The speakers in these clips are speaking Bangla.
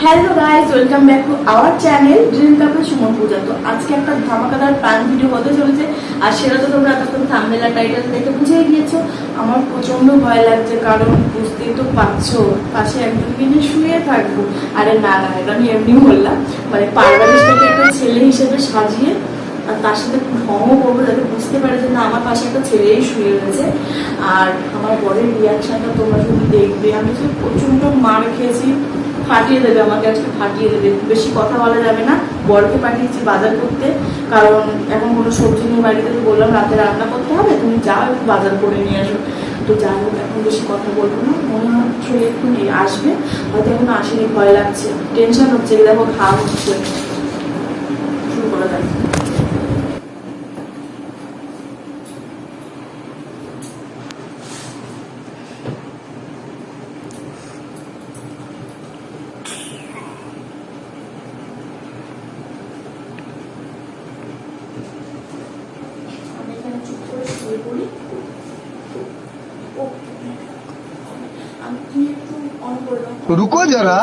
Hello guys, welcome back to our channel dream কাপের সুমন পূজা। তো আজকে একটা ধামাকাদার প্ল্যান ভিডিও হতে চলেছে, আর সেটা তো তোমরা এতক্ষণ থাম্বনেল আর টাইটেল দেখে বুঝেই গিয়েছো। আমার প্রচন্ড ভয় লাগছে, কারণ বুঝতেই তো পারছো পাশে একজনকে নিয়ে শুয়ে থাকবো। আরে না না, এটা আমি এমনি বললাম, মানে পারভালিশটাকে একটা ছেলে হিসেবে সাজিয়ে আর তার সাথে ঢঙও করবো, যাতে বুঝতে পারে যে না আমার পাশে একটা ছেলেই শুয়ে রয়েছে। আর আমার বরের রিয়াকশনটা তোমরা যদি দেখবে, আমি তো প্রচণ্ড মার খেয়েছি, ফাটিয়ে দেবে আমাকে, আজকে ফাটিয়ে দেবে। বেশি কথা বলা যাবে না। বরকে পাঠিয়েছি বাজার করতে, কারণ এখন কোনো সবজি নিয়ে বাড়িতে, তো বললাম রাতে রান্না করতে হবে, তুমি যাও একটু বাজার করে নিয়ে আসো। তো যাই হোক, এখন বেশি কথা বলবো না, মনে হচ্ছে একটু আসবে, হয়তো এখন আসেনি, ভয় লাগছে, টেনশন হচ্ছে, দেখো ঘা হচ্ছে। শুরু করা যাক। तो रुको जरा,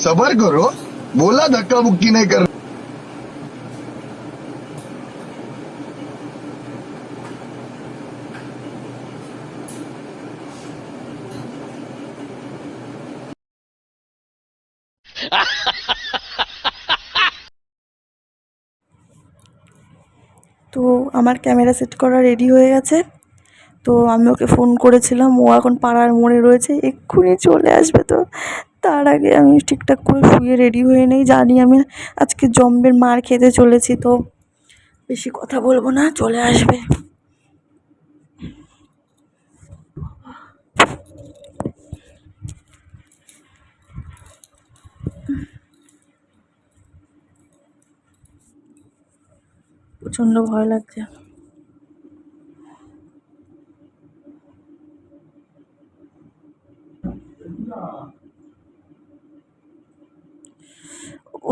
सबर करो, बोला धक्का मुक्की नहीं कर। তো আমার ক্যামেরা সেট করা রেডি হয়ে গেছে। তো আমি ওকে ফোন করেছিলাম, ও এখন পাড়ার মোড়ে রয়েছে, এক্ষুনি চলে আসবে। তো তার আগে আমি ঠিকঠাক করে শুয়ে রেডি হয়ে নেই, জানি আমি আজকে জম্বের মার খেতে চলেছি, তো বেশি কথা বলবো না, চলে আসবে। প্রচণ্ড ভয় লাগছে।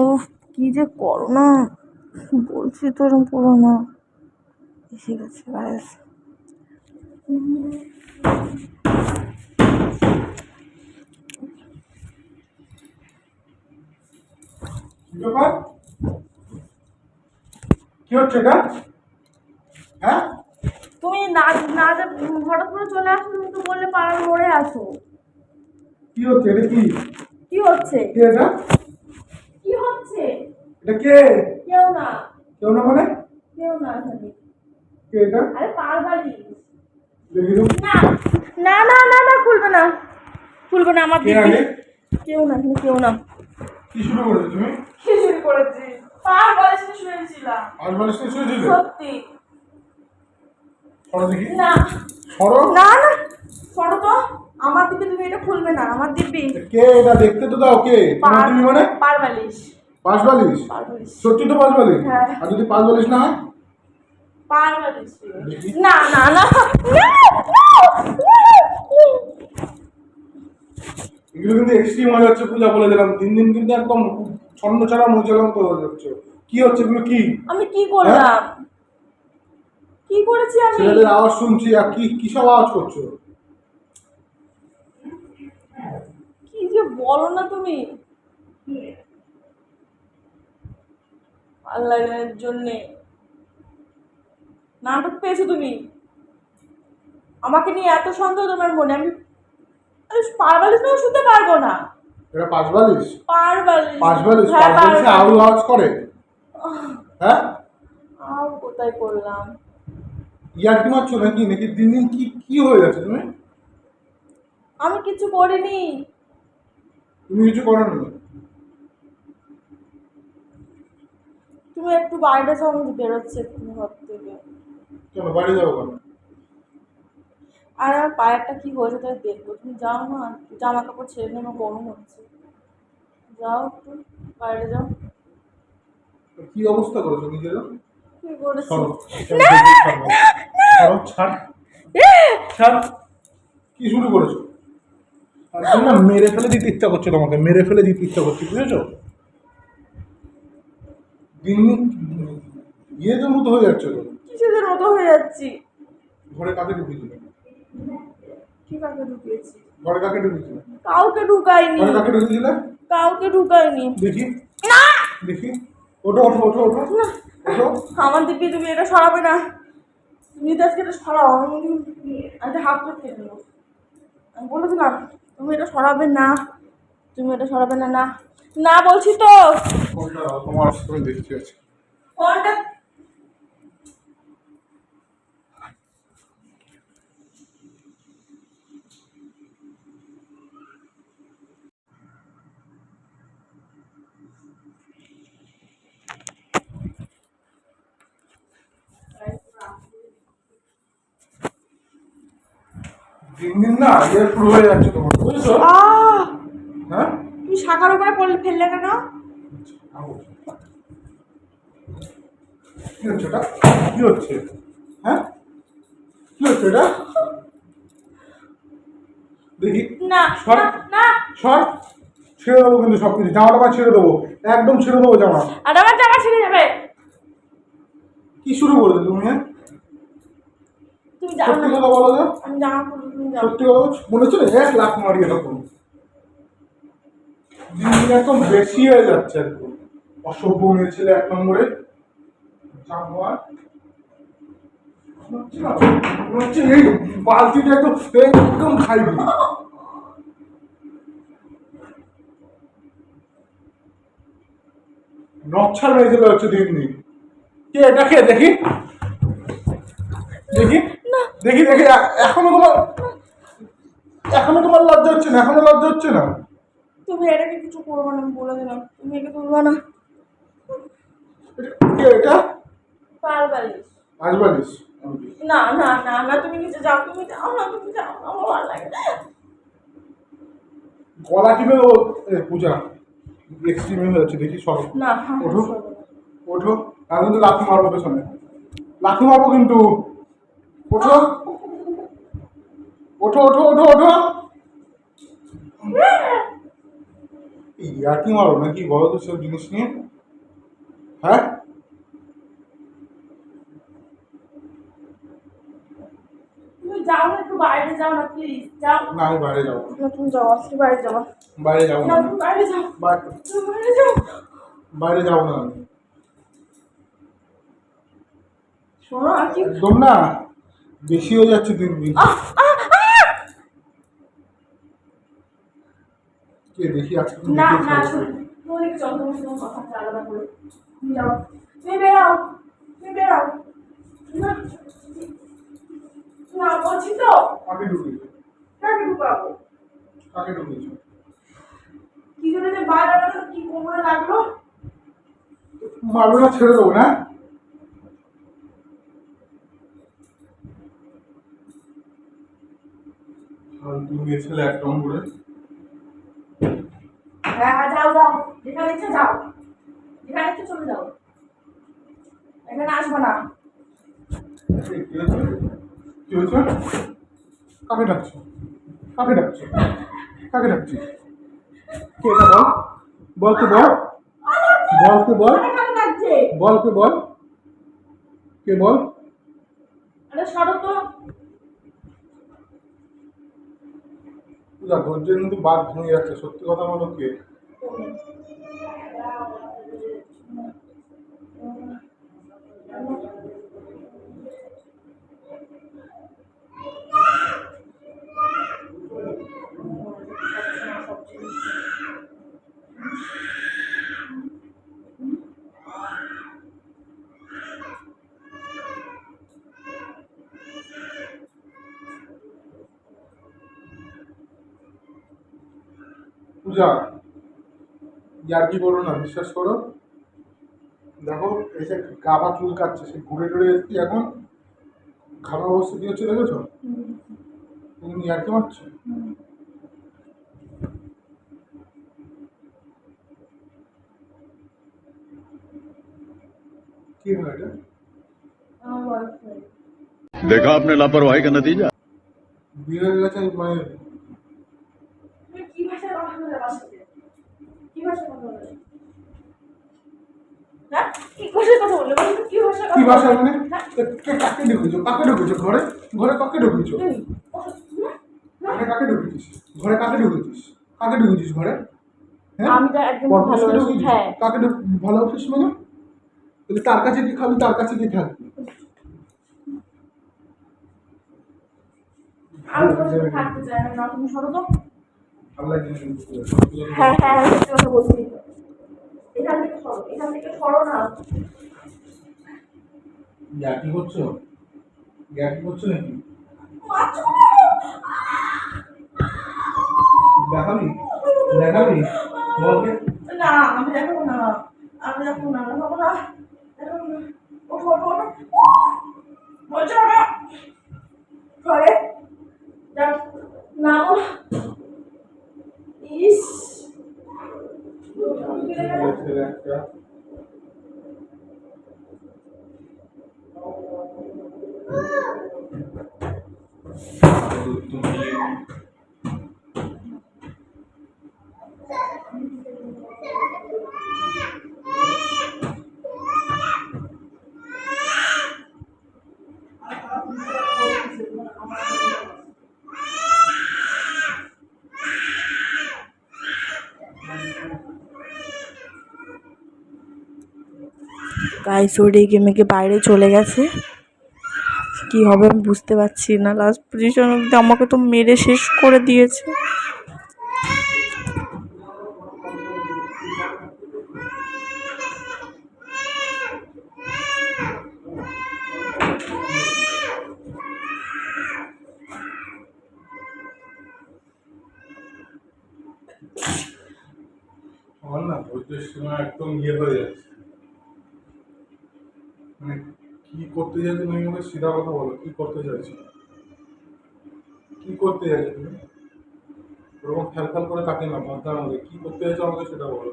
ও কি যে করো না, বলছি তো এরকম করো না। এসে গেছে ব্যাস। কি হচ্ছে এটা? হ্যাঁ, তুমি না না হঠাৎ করে চলে আসো, তুমি তো বললে পাড়ার মোড়ে আসো। কি হচ্ছে এটা? কি হচ্ছে? কে এটা? কি হচ্ছে? এটা কে? কেউ না। কেউ না মানে? কেউ না এখানে। কে এটা? আরে পারবালি। দেখি তো। না না না না না, খুলবে না, খুলবে না আমার কে দিদি। আগে? কেউ না, এখানে কেউ না। কি শুরু করেছো তুমি? কি শুরু করেছি? পারবালি শুয়েছিলাম। আজ বালিশ নিয়ে শুয়েছিলে? সত্যি। সরো দেখি। না সরো। না না, সরো তো। আমার দিকে তুমি এটা খুলবে না, আমার দিব্যি। কে এটা? দেখতে তো দাও। কে তোমার? তুমি মানে? পারবালিশ। পাঁচ বালিশ? পারবালিশ। সত্যি তো পাঁচ বালিশ? হ্যাঁ। আর যদি পাঁচ বালিশ না হয়? পারবালিশ। দেখি। না না না না। এগুলো কিন্তু এক্সট্রিম হয়ে যাচ্ছে পূজা, বলে দিলাম। দিন দিন কিন্তু একদম ছন্ন ছাড়া মুচালাম তো হয়ে যাচ্ছে। কি হচ্ছে এগুলো? কি আমি কি করলাম? কি করেছি আমি? ছেলেদের আওয়াজ শুনছি, আর কি কি সব আওয়াজ করছো? কি যে বলো না তুমি, আল্লাহর জন্যে নাটক পেয়েছো তুমি। আমাকে নিয়ে এত সন্দেহ তোমার মনে, আমি পারবালিশ না শুতে পারবো না। এটা পাঁচ বালিশ? পারবালিশ। পাঁচ বালিশ? হ্যাঁ, পাঁচ বালিশে আরো আওয়াজ করে? হ্যাঁ, আর কোথায় করলাম? ইয়ার কি মারছো নাকি? নাকি দিন দিন কি কি হয়ে যাচ্ছে তুমি? আমি কিছু করিনি। তুমি কিছু করো না? তুমি একটু বাইরে যাও, আমি বেরোচ্ছি একটু ঘর থেকে। চলো বাড়ি যাবো কেন? আর আমার পায়েরটা কি হয়েছে তাই দেখবো, তুমি যাও না, জামা কাপড় ছেড়ে নিয়ে আমার গরম হচ্ছে। যাও একটু বাইরে যাও। কি অবস্থা করেছো নিজের? কি করেছি? সরো। সরো, ছাড় ছাড়। কি শুরু করেছো? আর তুমি না মেরে ফেলে দিতে ইচ্ছা করছে, তোমাকে মেরে ফেলে দিতে ইচ্ছা করছে, বুঝেছো? দিন দিন ইয়েদের মতো হয়ে যাচ্ছে তো। কিসের মতো হয়ে যাচ্ছি? ঘরে কাকে ঢুকিয়ে দিলে? ঠিক আছে ঢুকিয়েছি। ঘরে কাকে ঢুকিয়েছিলে? কাউকে ঢুকাইনি। ঘরে কাকে ঢুকিয়েছিলে? কাউকে ঢুকাইনি। দেখি না দেখি, ওঠো ওঠো ওঠো ওঠো ওঠো। আমার দিব্যি তুমি এটা সরাবে না। তুমি তো আজকে এটা সরাও। আমি একটা হাফ প্লেট খেয়ে নেবো। আমি বলে দিলাম তুমি এটা সরাবে না। তুমি এটা সরাবে না। না না বলছি তো। কোনটা তোমার তুমি দেখতে আছে? ফোনটা দিন দিন না ইয়ে শুরু হয়ে যাচ্ছে তোমার, বুঝেছো? হ্যাঁ তুমি শাখার উপরে ফেললে কেন? কি হচ্ছে এটা? কি হচ্ছে? হ্যাঁ কি হচ্ছে এটা? দেখি না সর না সর, ছেড়ে দেবো কিন্তু সবকিছু, জামাটা বা ছেড়ে দেবো, একদম ছেড়ে দেবো জামা। আর আমার জামা ছিঁড়ে যাবে। কি শুরু করলে তুমি? হ্যাঁ তুমি যাও সত্যি না। কথা বলো তো, আমি জামা খুলবো, তুমি যাও। সত্যি কথা বলো। মনে হচ্ছে না 1 লাখ মারি এরকম। দিন দিন একদম বেশি হয়ে যাচ্ছে, একদম অসভ্য মেয়ে ছেলে 1 নম্বরে। জামা মনে হচ্ছে এই বালতিটা একদম একদম খাইবি। নচ্ছার মেয়ে ছেলে হচ্ছে দিন দিন। কে এটা? খেয়ে দেখি দেখি দেখি দেখি, এখনো তোমার লজ্জা হচ্ছে না? এখনো লজ্জা হচ্ছে না? তুমি এটাকে কিছু করবো না, আমি বলে দিলাম। তুমি একে তুলবা না। কে এটা? পার বালিশ। আসবালিস? না না না না, তুমি নিচে যাও। তুমি যাও না, তুমি যাও না, আমার ভালো লাগে না। গলা টিপে ও পূজা এক্সট্রিম হয়ে যাচ্ছে, দেখি সব। না হ্যাঁ, ওঠো ওঠো, আমি কিন্তু লাথি মারবো পেছনে, লাথি মারবো কিন্তু। ওঠো ওঠো ওঠো ওঠো ওঠো। ইয়ার্কি মারো নাকি বলো তো সব জিনিস নিয়ে? হ্যাঁ তুমি যাও না, একটু বাইরে যাও না প্লিজ, যাও না, আমি বাইরে যাবো না। না। তুমি যাও, আজকে বাইরে যাও। বাইরে যাবো না না, তুমি বাইরে যাও, বাই- তুমি বাইরে যাও। বাইরে যাবো না আমি। শোনো আর কি। একদম না, বেশি হয়ে যাচ্ছে দিন দিন। কে দেখি আজকে তুমি না দেখিয়ে না ছাড়বো। শোনো, তুমি দেখে চল, তোমার সঙ্গে কথা হচ্ছে আলাদা করে। তুমি যাও, তুমি বেরাও, তুমি বেরাও। না না বলছি তো। কাকে ঢুকিয়েছো? কাকে ঢুকাবো? কাকে ঢুকিয়েছো? কি জন্য যে বাইরে আমাকে কি কোমরে লাগলো? মারবে না, ছেড়ে দেবো না। তুমি ছেলে 1 নম্বরে। হ্যাঁ হ্যাঁ যাও যাও, যেখানে ইচ্ছে যাও, যেখানে ইচ্ছে চলে যাও, এখানে আসবো না। কি হয়েছে? কাকে ডাকছো? কাকে ডাকছো? কাকে ডাকছি? কে এটা বল, বল কে বল, বল কে বল, আরে কাকে লাগছে? বল কে বল, কে বল। আরে সরো তো। পূজা ধৈর্যের কিন্তু বাদ ভেঙে যাচ্ছে, সত্যি কথা বলো কে? পূজা ইয়ার্কি করো না, বিশ্বাস করো। দেখো এসে গা পা চুল কাচ্ছে, সে ঘুরে টুরে এসছি এখন, খাবার অবস্থা কি হচ্ছে দেখেছো? তুমি ইয়ার্কি মারছো? কি হয় এটা? আমার বয়ফ্রেন্ড। देखा आपने लापरवाही का नतीजा। বিয়ে হয়ে গেছে মানে? তুমি কি ভাষায় কথা বলে আমার সাথে? কি ভাষায় কথা বলে? হ্যাঁ কি ভাষায় কথা বলে? বলো তো কি ভাষায় কি কথা ভাষা বলে? মানে? হ্যাঁ? কাকে ঢুকেছো? কাকে ঢুকেছো ঘরে? ঘরে কাকে ঢুকেছো? এই, বসো, না, না, ঘরে কাকে ঢুকেছিস? ঘরে কাকে ঢুকেছিস? কাকে ঢুকেছিস ঘরে? হ্যাঁ? আমি তো একদম পরপুরুষকে ভালোবাসি, ঢুকেছিস? হ্যাঁ। কাকে ভালোবাসিস মানে? তাহলে তার কাছে কি খাবি, তার কাছে কি থাকবি? আমি তোমার সাথে থাকতে চাই না, তুমি সরো তো। ভালো লাগে না কিন্তু। হ্যাঁ হ্যাঁ, আমি সত্যি কথা বলছি। এখান থেকে সরো না। ইয়ার্কি করছো? ইয়ার্কি করছো নাকি? দেখাবি? দেখাবি? বলকে? না, আমি দেখাবো না, আমি দেখাবো না, দেখাবো না, দেখাবো না। ওঠো ওঠো ওঠো, বলছো না ঘরে না বল। ইস, ছেলে একটা। গাইস ও রেগে মেগে বাইরে চলে গেছে। কি হবে আমি বুঝতে পারছি না। লাস্ট পজিশন অব্দি আমাকে তো মেরে শেষ করে দিয়েছে। আমার না ধৈর্যের সীমা একদম হয়ে যাচ্ছে। মানে কি করতে চাইছো তুমি? আমাকে সিধা কথা বলো, কি করতে চাইছো? কি করতে চাইছো তুমি? ওরকম ফ্যাল করে তাকে না মাথা আমাকে কি করতে চাইছো আমাকে সেটা বলো।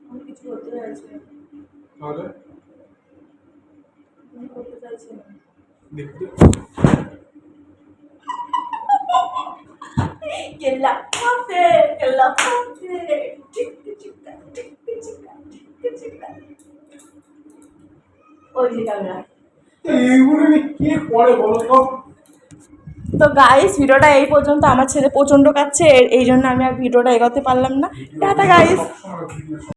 আমি কিছু করতে চাইছি না, তাহলে আমি করতে চাইছি না। দেখতে Killa pate, killa pate, chicka chicka, chicka chicka, chicka chicka. ওই যে ক্যামেরা। এইগুলো নিয়ে কে পড়ে বলো তো? তো গাইস, ভিডিওটা এই পর্যন্ত। আমার ছেলে প্রচন্ড কাচ্ছে, এই জন্য আমি আর ভিডিওটা এগোতে পারলাম না। Tata guys. সবসময় ভিডিও